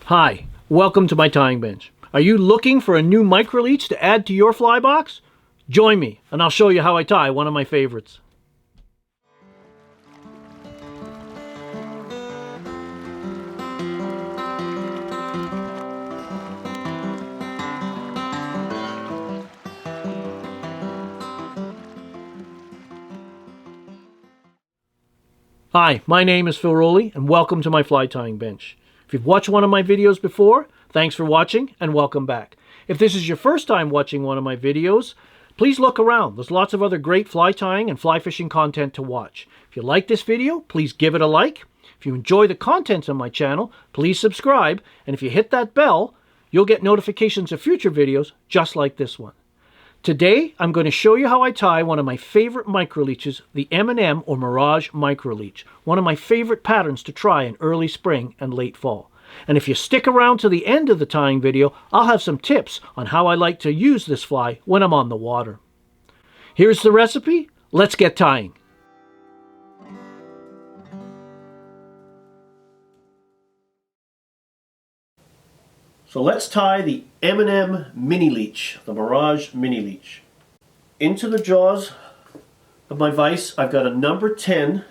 Hi, welcome to my tying bench. Are you looking for a new micro leech to add to your fly box? Join me and I'll show you how I tie one of my favorites. Hi, my name is Phil Rowley and welcome to my fly tying bench. If you've watched one of my videos before, thanks for watching and welcome back. If this is your first time watching one of my videos, please look around. There's lots of other great fly tying and fly fishing content to watch. If you like this video, please give it a like. If you enjoy the content on my channel, please subscribe. And if you hit that bell, you'll get notifications of future videos just like this one. Today, I'm going to show you how I tie one of my favorite micro leeches, the M&M or Mirage micro leech. One of my favorite patterns to try in early spring and late fall. And if you stick around to the end of the tying video, I'll have some tips on how I like to use this fly when I'm on the water. Here's the recipe. Let's get tying. So let's tie the M&M mini leech, the Mirage mini leech. Into the jaws of my vise, I've got a number 10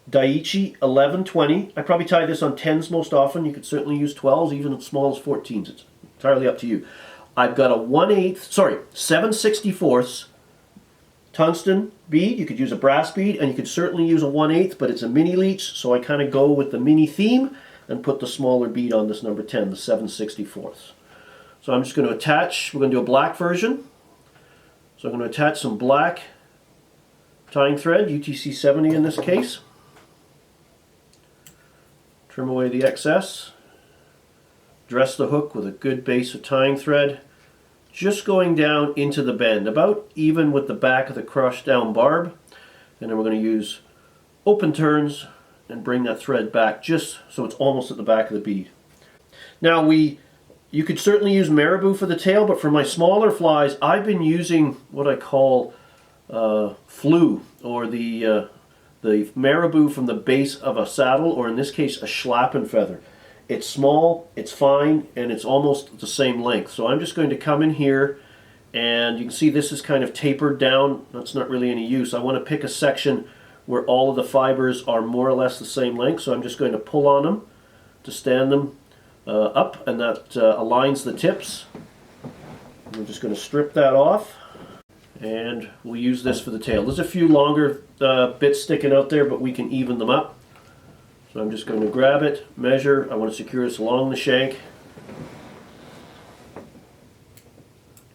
Daiichi 1120. I probably tie this on 10s most often. You could certainly use 12s, even as small as 14s. It's entirely up to you. I've got a 7/64 tungsten bead. You could use a brass bead, and you could certainly use a 1/8, but it's a mini leech, so I kind of go with the mini theme and put the smaller bead on this number 10, the 7/64. So I'm just going to attach, we're going to do a black version. So I'm going to attach some black tying thread, UTC 70 in this case. Trim away the excess. Dress the hook with a good base of tying thread, just going down into the bend, about even with the back of the crushed down barb. And then we're going to use open turns and bring that thread back just so it's almost at the back of the bead. Now you could certainly use Marabou for the tail, but for my smaller flies I've been using what I call flue, or the Marabou from the base of a saddle, or in this case a Schlappen feather. It's small, it's fine, and it's almost the same length. So I'm just going to come in here, and you can see this is kind of tapered down. That's not really any use. I want to pick a section where all of the fibers are more or less the same length, so I'm just going to pull on them to stand them up, and that aligns the tips. We're just going to strip that off, and we'll use this for the tail. There's a few longer bits sticking out there, but we can even them up. So I'm just going to grab it, measure. I want to secure this along the shank,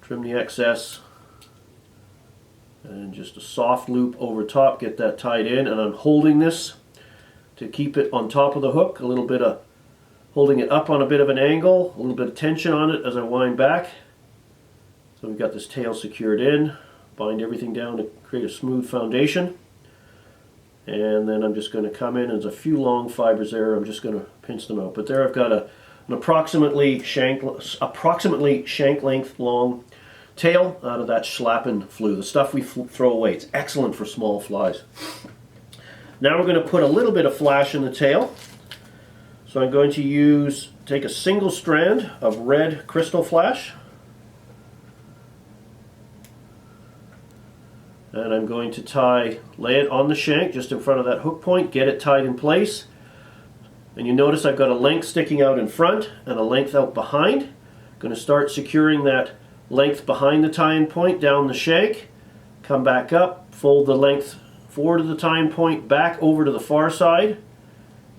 trim the excess, and just a soft loop over top, get that tied in. And I'm holding this to keep it on top of the hook, a little bit of holding it up on a bit of an angle, a little bit of tension on it as I wind back. So we've got this tail secured in, bind everything down to create a smooth foundation. And then I'm just going to come in, there's a few long fibers there, I'm just going to pinch them out. But there I've got an approximately shank length long tail out of that Schlappen flue, the stuff we throw away. It's excellent for small flies. Now we're going to put a little bit of flash in the tail. So I'm going to take a single strand of red crystal flash, and I'm going to lay it on the shank just in front of that hook point, get it tied in place. And you notice I've got a length sticking out in front and a length out behind. I'm going to start securing that length behind the tie-in point down the shank, come back up, fold the length forward of the tie-in point back over to the far side,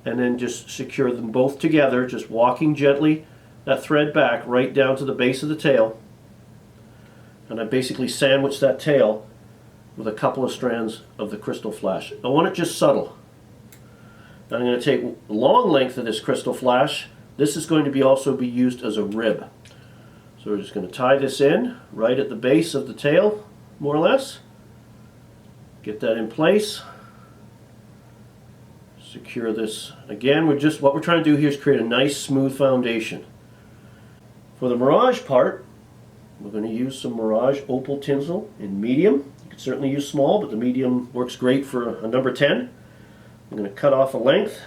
and then just secure them both together, just walking gently that thread back right down to the base of the tail. And I basically sandwich that tail with a couple of strands of the crystal flash. I want it just subtle. Now I'm going to take the long length of this crystal flash. This is going to also be used as a rib. So we're just going to tie this in right at the base of the tail, more or less. Get that in place. Secure this. Again, what we're trying to do here is create a nice smooth foundation. For the Mirage part, we're going to use some Mirage Opal tinsel in medium. You can certainly use small, but the medium works great for a number 10. I'm going to cut off a length.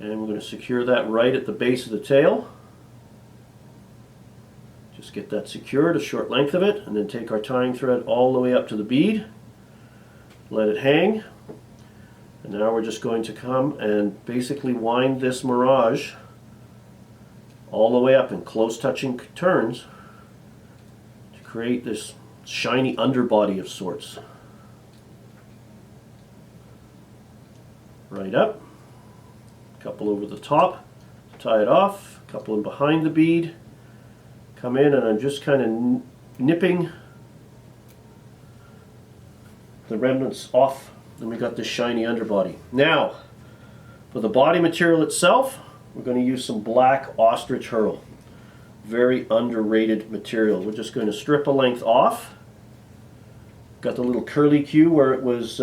And we're going to secure that right at the base of the tail. Just get that secured, a short length of it, and then take our tying thread all the way up to the bead. Let it hang. And now we're just going to come and basically wind this Mirage all the way up in close touching turns to create this shiny underbody of sorts. Right up, a couple over the top, tie it off, a couple in behind the bead, come in, and I'm just kind of nipping the remnants off, and we got this shiny underbody. Now, for the body material itself, we're going to use some black Ostrich Hurl. Very underrated material. We're just going to strip a length off. Got the little curly Q where it was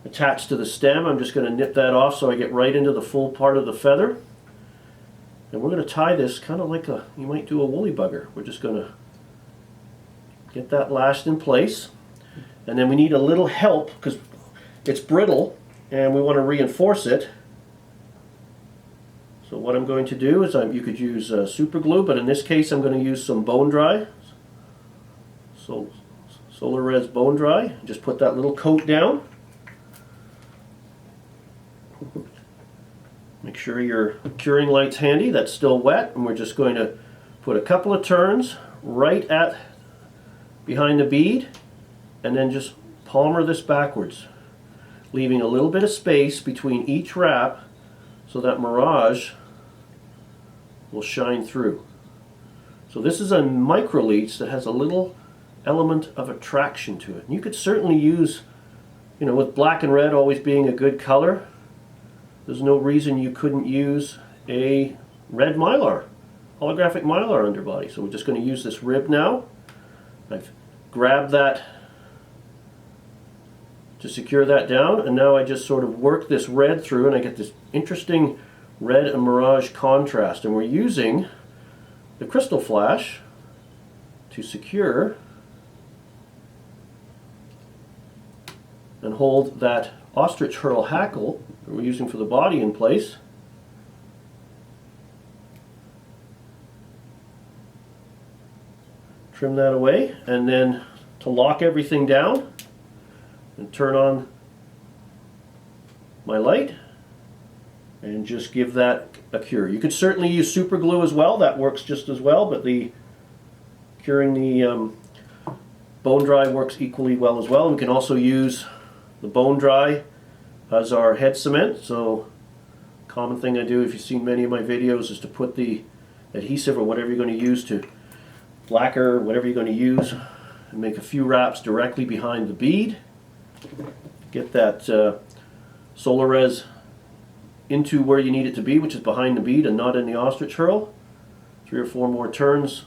attached to the stem. I'm just going to nip that off so I get right into the full part of the feather. And we're going to tie this kind of like you might do a woolly bugger. We're just going to get that lashed in place. And then we need a little help because it's brittle and we want to reinforce it. So what I'm going to do is you could use super glue, but in this case I'm going to use some bone dry. So Solar Res bone dry. Just put that little coat down. Make sure your curing light's handy. That's still wet, and we're just going to put a couple of turns right at behind the bead, and then just palmer this backwards, leaving a little bit of space between each wrap so that Mirage will shine through. So this is a micro leech that has a little element of attraction to it. And you could certainly use, with black and red always being a good color, there's no reason you couldn't use a red Mylar, holographic Mylar underbody. So we're just going to use this rib now. I've grabbed that to secure that down, and now I just sort of work this red through, and I get this interesting red and Mirage contrast. And we're using the crystal flash to secure and hold that Ostrich Hurl hackle that we're using for the body in place. Trim that away, and then to lock everything down and turn on my light and just give that a cure. You could certainly use super glue as well, that works just as well, but curing the bone dry works equally well as well. And we can also use the bone dry as our head cement. So common thing I do, if you've seen many of my videos, is to put the adhesive or whatever you're going to use, to lacquer, whatever you're going to use, and make a few wraps directly behind the bead. Get that Solar Res into where you need it to be, which is behind the bead and not in the Ostrich Hurl. 3 or 4 more turns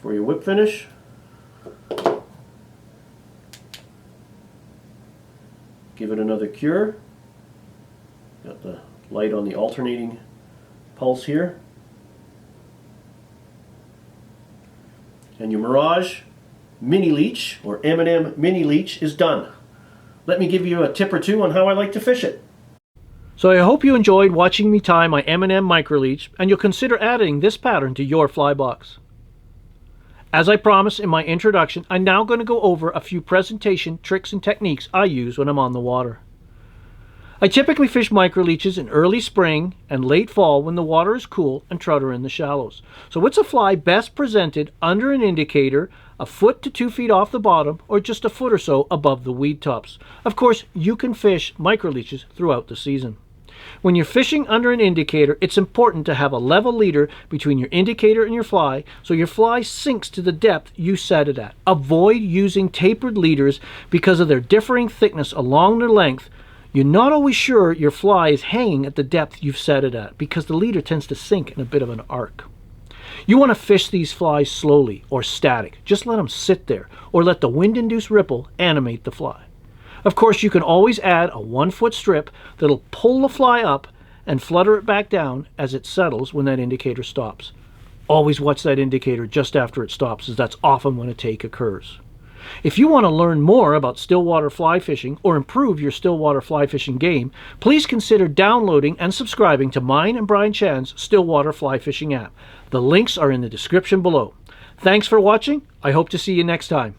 for your whip finish. Give it another cure. Got the light on the alternating pulse here. And your Mirage Mini Leech, or M&M Mini Leech, is done. Let me give you a tip or two on how I like to fish it. So I hope you enjoyed watching me tie my M&M Micro Leech, and you'll consider adding this pattern to your fly box. As I promised in my introduction, I'm now going to go over a few presentation tricks and techniques I use when I'm on the water. I typically fish micro leeches in early spring and late fall when the water is cool and trout are in the shallows. So it's a fly best presented under an indicator, a foot to 2 feet off the bottom, or just a foot or so above the weed tops. Of course, you can fish micro leeches throughout the season. When you're fishing under an indicator, it's important to have a level leader between your indicator and your fly so your fly sinks to the depth you set it at. Avoid using tapered leaders because of their differing thickness along their length. You're not always sure your fly is hanging at the depth you've set it at because the leader tends to sink in a bit of an arc. You want to fish these flies slowly or static. Just let them sit there or let the wind-induced ripple animate the fly. Of course, you can always add a 1-foot strip that'll pull the fly up and flutter it back down as it settles when that indicator stops. Always watch that indicator just after it stops, as that's often when a take occurs. If you want to learn more about stillwater fly fishing or improve your stillwater fly fishing game, please consider downloading and subscribing to mine and Brian Chan's Stillwater Fly Fishing app. The links are in the description below. Thanks for watching. I hope to see you next time.